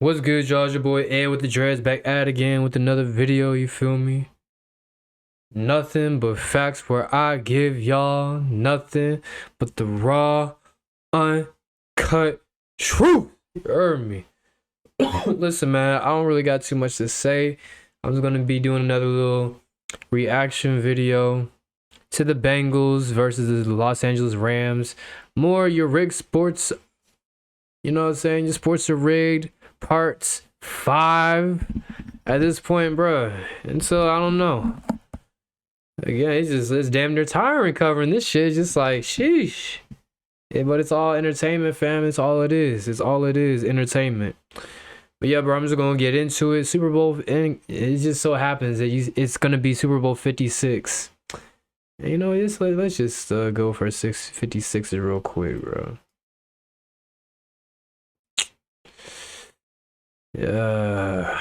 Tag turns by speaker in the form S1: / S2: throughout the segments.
S1: What's good, y'all? It's your boy Ed with the dreads back at it again with another video, you feel me? Nothing but facts where I give y'all nothing but the raw, uncut truth. You heard me. Listen, man, I don't really got too much to say. I'm just gonna be doing another little reaction video to the Bengals versus the Los Angeles Rams. More your rigged sports, you know what I'm saying? Your sports are rigged. Parts 5 at this point, bruh. And so I don't know. Again, it's damn near tiring covering this shit. It's just like sheesh. Yeah, but it's all entertainment, fam. It's all it is. It's all it is, entertainment. But yeah, bro, I'm just gonna get into it. Super Bowl, and it just so happens that it's gonna be Super Bowl 56. And you know, let's just go for 56 real quick, bro. Yeah.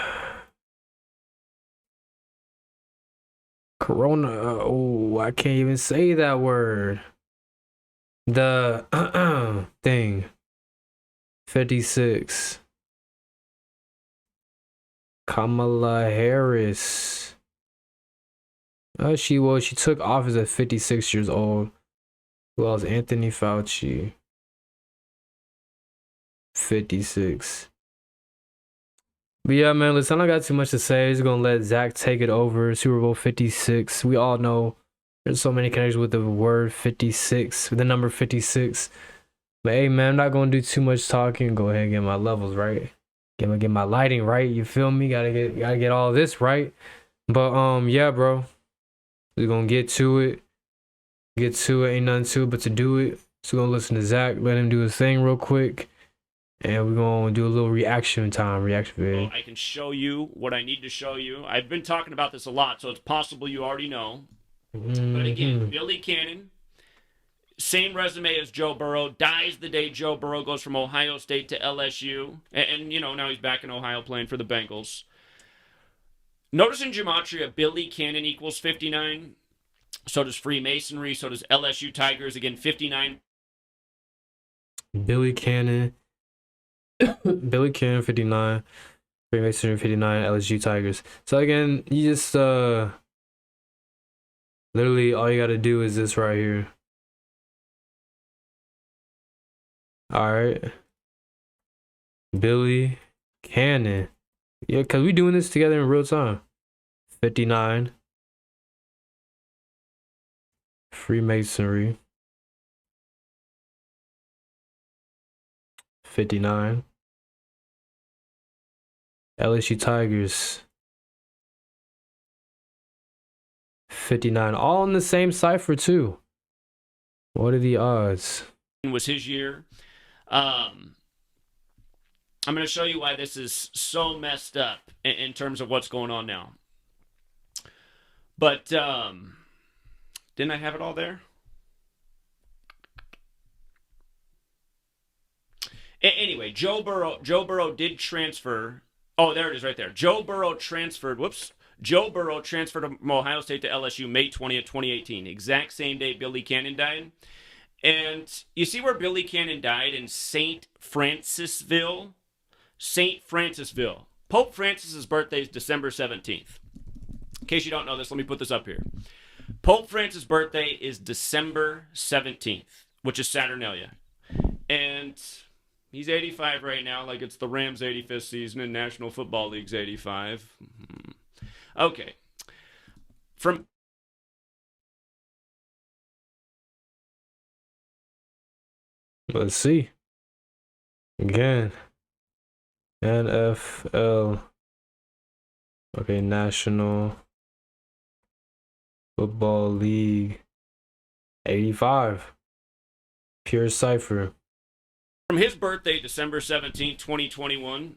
S1: Corona. Oh, I can't even say that word. The thing. 56. Kamala Harris. She took office at 56 years old. Who else? Anthony Fauci. 56. But yeah, man, listen, I don't got too much to say. I'm just gonna let Zach take it over. Super Bowl 56. We all know there's so many connections with the word 56, with the number 56. But hey, man, I'm not gonna do too much talking. Go ahead and get my levels right. Get my lighting right. You feel me? Gotta get all this right. But yeah, bro, we're gonna get to it. Ain't nothing to it but to do it. So we're gonna listen to Zach, let him do his thing real quick. And we're going to do a little reaction video.
S2: I can show you what I need to show you. I've been talking about this a lot, so it's possible you already know. But again, Billy Cannon, same resume as Joe Burrow, dies the day Joe Burrow goes from Ohio State to LSU. And you know, now he's back in Ohio playing for the Bengals. Notice in gematria, Billy Cannon equals 59. So does Freemasonry. So does LSU Tigers. Again, 59.
S1: Billy Cannon. 59, Freemasonry 59, LSU Tigers. So again, you just literally all you gotta do is this right here. Alright. Billy Cannon. Yeah, cause we doing this together in real time. 59. Freemasonry. 59. LSU Tigers. 59. All in the same cipher too. What are the odds?
S2: Was his year. I'm going to show you why this is so messed up in terms of what's going on now. But didn't I have it all there? Anyway, Joe Burrow did transfer. Oh, there it is right there. Joe Burrow transferred from Ohio State to LSU May 20th, 2018. Exact same day Billy Cannon died. And you see where Billy Cannon died? In St. Francisville? St. Francisville. Pope Francis's birthday is December 17th. In case you don't know this, let me put this up here. Pope Francis' birthday is December 17th, which is Saturnalia. And he's 85 right now, like it's the Rams' 85th season and National Football League's 85. Okay.
S1: Let's see. Again. NFL. Okay, National Football League. 85. Pure cipher.
S2: From his birthday, December 17th, 2021,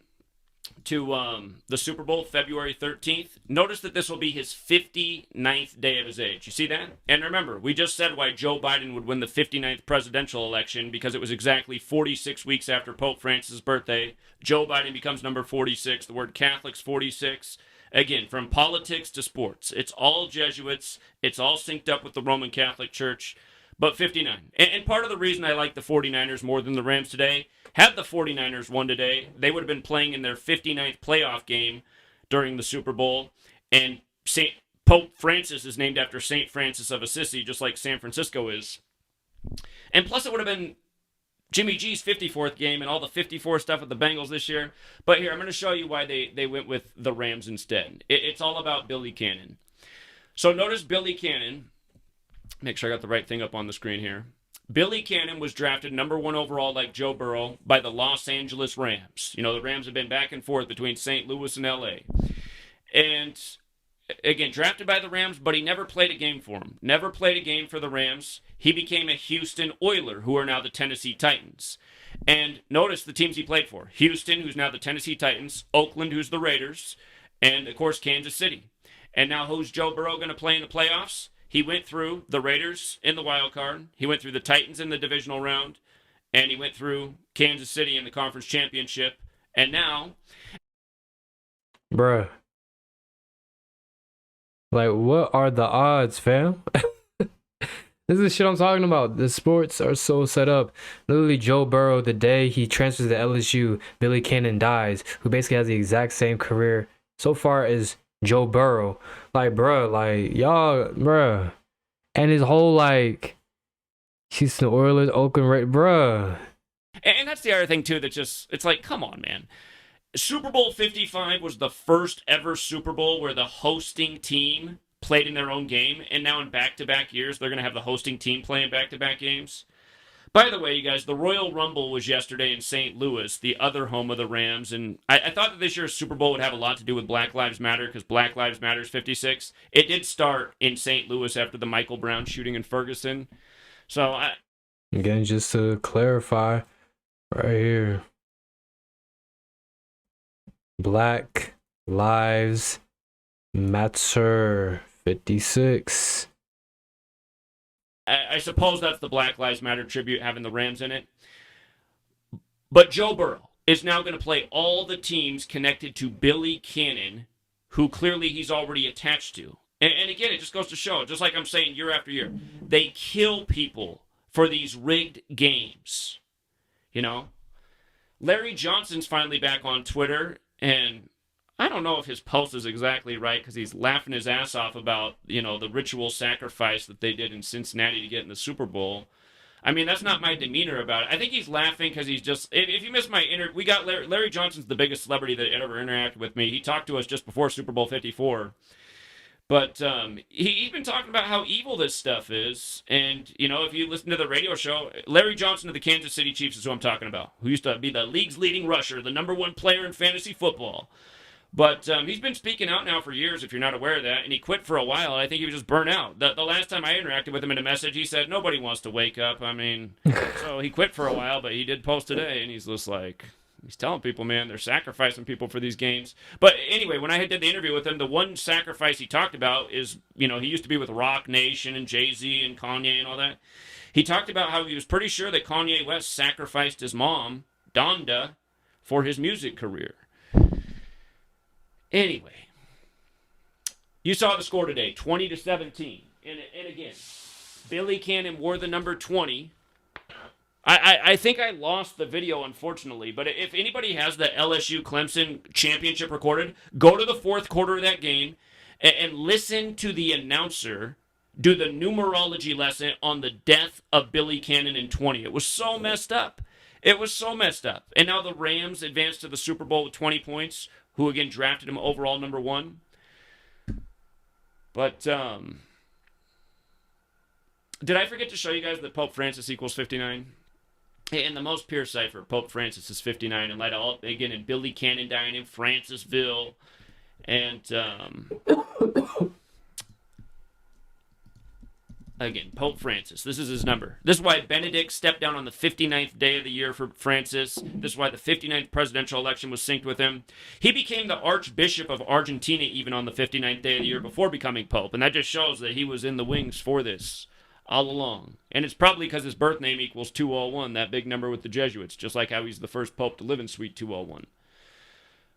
S2: to the Super Bowl, February 13th, notice that this will be his 59th day of his age. You see that? And remember, we just said why Joe Biden would win the 59th presidential election, because it was exactly 46 weeks after Pope Francis' birthday. Joe Biden becomes number 46. The word Catholic's 46. Again, from politics to sports. It's all Jesuits. It's all synced up with the Roman Catholic Church. but 59. And part of the reason I like the 49ers more than the Rams today, had the 49ers won today, they would have been playing in their 59th playoff game during the Super Bowl. And Pope Francis is named after St. Francis of Assisi, just like San Francisco is. And plus, it would have been Jimmy G's 54th game and all the 54 stuff with the Bengals this year. But here, I'm going to show you why they went with the Rams instead. It's all about Billy Cannon. So notice Billy Cannon. Make sure I got the right thing up on the screen here. Billy Cannon was drafted number 1 overall, like Joe Burrow, by the Los Angeles Rams. You know, the Rams have been back and forth between St. Louis and L.A. And, again, drafted by the Rams, but he never played a game for them. Never played a game for the Rams. He became a Houston Oiler, who are now the Tennessee Titans. And notice the teams he played for. Houston, who's now the Tennessee Titans. Oakland, who's the Raiders. And, of course, Kansas City. And now who's Joe Burrow going to play in the playoffs? He went through the Raiders in the wild card. He went through the Titans in the divisional round. And he went through Kansas City in the conference championship. And now...
S1: Bruh. Like, what are the odds, fam? This is the shit I'm talking about. The sports are so set up. Literally, Joe Burrow, the day he transfers to LSU, Billy Cannon dies, who basically has the exact same career so far as Joe Burrow. Like, bruh, like, y'all, bruh. And his whole, like, Houston Oilers, Oakland Raiders, bruh.
S2: And that's the other thing, too, that just, it's like, come on, man. Super Bowl 55 was the first ever Super Bowl where the hosting team played in their own game, and now in back-to-back years, they're going to have the hosting team playing back-to-back games. By the way, you guys, the Royal Rumble was yesterday in St. Louis, the other home of the Rams, and I thought that this year's Super Bowl would have a lot to do with Black Lives Matter, because Black Lives Matter is 56. It did start in St. Louis after the Michael Brown shooting in Ferguson. So,
S1: Again, just to clarify, right here. Black Lives Matter 56.
S2: I suppose that's the Black Lives Matter tribute having the Rams in it. But Joe Burrow is now going to play all the teams connected to Billy Cannon, who clearly he's already attached to. And again, it just goes to show, just like I'm saying year after year, they kill people for these rigged games. You know? Larry Johnson's finally back on Twitter, and I don't know if his post is exactly right because he's laughing his ass off about, you know, the ritual sacrifice that they did in Cincinnati to get in the Super Bowl. I mean, that's not my demeanor about it. I think he's laughing because he's just... If you missed my interview... We got Larry Johnson's the biggest celebrity that ever interacted with me. He talked to us just before Super Bowl 54. But he's been talking about how evil this stuff is. And, you know, if you listen to the radio show, Larry Johnson of the Kansas City Chiefs is who I'm talking about, who used to be the league's leading rusher, the #1 player in fantasy football. But he's been speaking out now for years, if you're not aware of that, and he quit for a while. I think he was just burnt out. The last time I interacted with him in a message, he said, nobody wants to wake up. I mean, so he quit for a while, but he did post today, and he's just like, he's telling people, man, they're sacrificing people for these games. But anyway, when I did the interview with him, the one sacrifice he talked about is, you know, he used to be with Rock Nation and Jay-Z and Kanye and all that. He talked about how he was pretty sure that Kanye West sacrificed his mom, Donda, for his music career. Anyway, you saw the score today, 20-17. And again, Billy Cannon wore the number 20. I think I lost the video, unfortunately, but if anybody has the LSU Clemson championship recorded, go to the fourth quarter of that game and listen to the announcer do the numerology lesson on the death of Billy Cannon in 20. It was so messed up. It was so messed up. And now the Rams advanced to the Super Bowl with 20 points, who again drafted him overall number 1. But, did I forget to show you guys that Pope Francis equals 59? In the most pure cipher, Pope Francis is 59 in light of all, again, in Billy Cannon dying in Francisville. And, again, Pope Francis. This is his number. This is why Benedict stepped down on the 59th day of the year for Francis. This is why the 59th presidential election was synced with him. He became the Archbishop of Argentina even on the 59th day of the year before becoming Pope. And that just shows that he was in the wings for this all along. And it's probably because his birth name equals 201, that big number with the Jesuits, just like how he's the first Pope to live in Suite 201.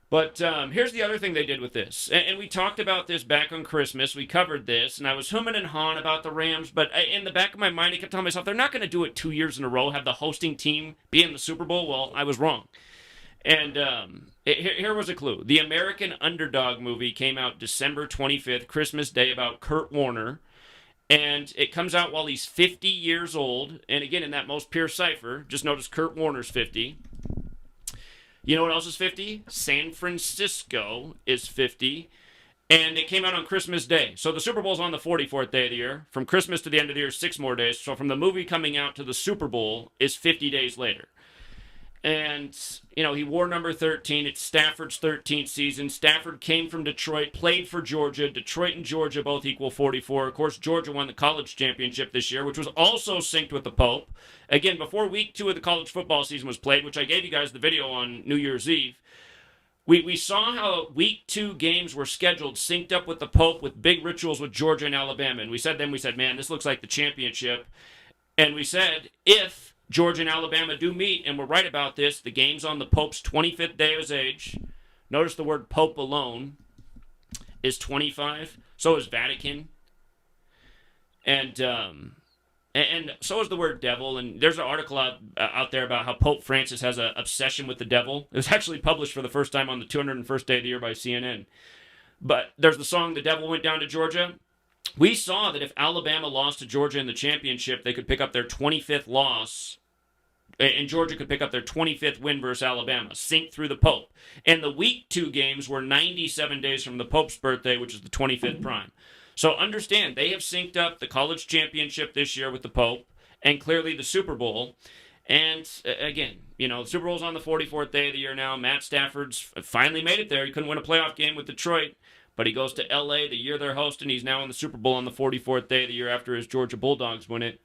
S2: But here's the other thing they did with this. And we talked about this back on Christmas. We covered this, and I was humming and hawing about the Rams. But in the back of my mind, I kept telling myself, they're not going to do it 2 years in a row, have the hosting team be in the Super Bowl. Well, I was wrong. And here was a clue. The American Underdog movie came out December 25th, Christmas Day, about Kurt Warner. And it comes out while he's 50 years old. And again, in that most pure cipher, just notice Kurt Warner's 50. You know what else is 50? San Francisco is 50. And it came out on Christmas Day. So the Super Bowl's on the 44th day of the year. From Christmas to the end of the year, 6 more days. So from the movie coming out to the Super Bowl is 50 days later. And, you know, he wore number 13. It's Stafford's 13th season. Stafford came from Detroit, played for Georgia. Detroit and Georgia both equal 44. Of course, Georgia won the college championship this year, which was also synced with the Pope. Again, before week 2 of the college football season was played, which I gave you guys the video on New Year's Eve, we saw how week 2 games were scheduled, synced up with the Pope, with big rituals with Georgia and Alabama. And we said, man, this looks like the championship. And we said, if Georgia and Alabama do meet, and we're right about this, the game's on the Pope's 25th day of his age. Notice the word Pope alone is 25. So is Vatican. And so is the word devil. And there's an article out there about how Pope Francis has an obsession with the devil. It was actually published for the first time on the 201st day of the year by CNN. But there's the song, The Devil Went Down to Georgia. We saw that if Alabama lost to Georgia in the championship, they could pick up their 25th loss, and Georgia could pick up their 25th win versus Alabama, synced through the Pope. And the week 2 games were 97 days from the Pope's birthday, which is the 25th prime. So understand, they have synced up the college championship this year with the Pope, and clearly the Super Bowl. And again, you know, the Super Bowl's on the 44th day of the year now. Matt Stafford's finally made it there. He couldn't win a playoff game with Detroit. But he goes to L.A. the year they're hosting. He's now in the Super Bowl on the 44th day of the year after his Georgia Bulldogs win it.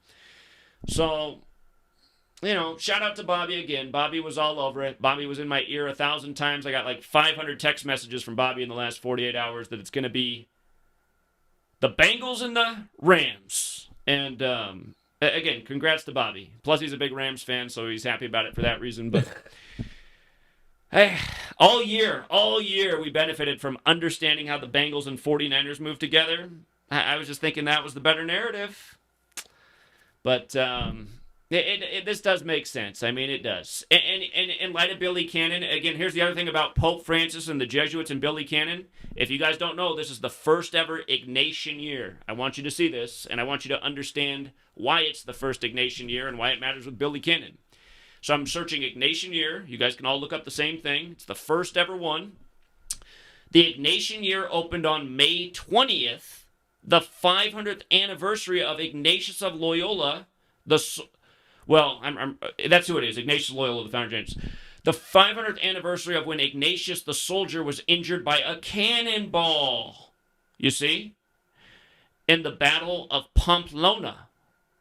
S2: So, you know, shout out to Bobby again. Bobby was all over it. Bobby was in my ear 1,000 times. I got like 500 text messages from Bobby in the last 48 hours that it's going to be the Bengals and the Rams. And, again, congrats to Bobby. Plus, he's a big Rams fan, so he's happy about it for that reason. But hey, all year, we benefited from understanding how the Bengals and 49ers moved together. I was just thinking that was the better narrative. But this does make sense. I mean, it does. And in light of Billy Cannon, again, here's the other thing about Pope Francis and the Jesuits and Billy Cannon. If you guys don't know, this is the first ever Ignatian year. I want you to see this, and I want you to understand why it's the first Ignatian year and why it matters with Billy Cannon. So I'm searching Ignatian year. You guys can all look up the same thing. It's the first ever one. The Ignatian year opened on May 20th, the 500th anniversary of Ignatius of Loyola. That's who it is, Ignatius of Loyola, the founder of James. The 500th anniversary of when Ignatius the soldier was injured by a cannonball. You see? In the Battle of Pamplona.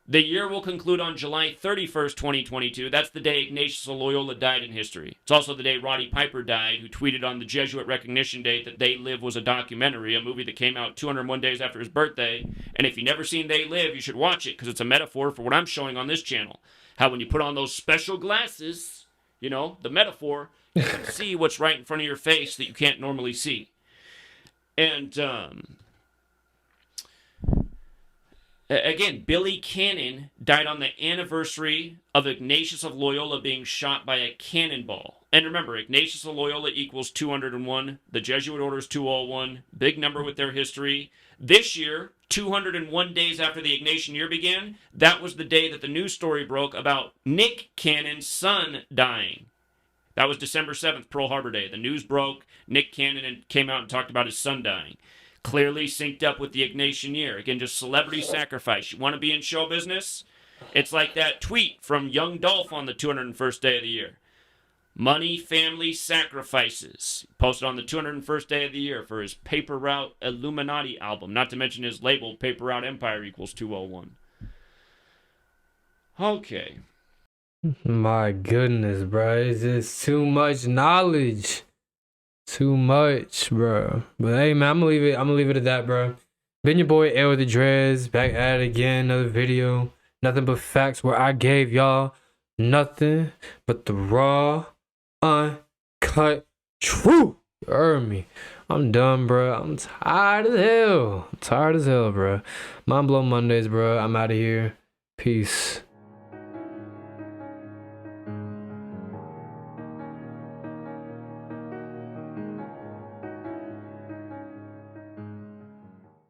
S2: The year will conclude on July 31st, 2022. That's the day Ignatius of Loyola died in history. It's also the day Roddy Piper died, who tweeted on the Jesuit Recognition Day that They Live was a documentary, a movie that came out 201 days after his birthday. And if you've never seen They Live, you should watch it, because it's a metaphor for what I'm showing on this channel. How when you put on those special glasses, you know, the metaphor, you can see what's right in front of your face that you can't normally see. And, again, Billy Cannon died on the anniversary of Ignatius of Loyola being shot by a cannonball. And remember, Ignatius of Loyola equals 201. The Jesuit order is 201. Big number with their history. This year, 201 days after the Ignatian year began, that was the day that the news story broke about Nick Cannon's son dying. That was December 7th, Pearl Harbor Day. The news broke. Nick Cannon came out and talked about his son dying. Clearly synced up with the Ignatian year. Again, just celebrity sacrifice. You want to be in show business? It's like that tweet from Young Dolph on the 201st day of the year. Money, family, sacrifices. Posted on the 201st day of the year for his Paper Route Illuminati album. Not to mention his label, Paper Route Empire equals 201. Okay.
S1: My goodness, bro. It's just too much knowledge. Too much, bro. But hey, man, I'm gonna leave it at that, bro. Been your boy L with the Dreads, back at it again, another video. Nothing but facts where I gave y'all nothing but the raw, uncut truth. You heard me. I'm done, bro. I'm tired as hell. I'm tired as hell, bro. Mind blown Mondays, bro. I'm out of here. Peace.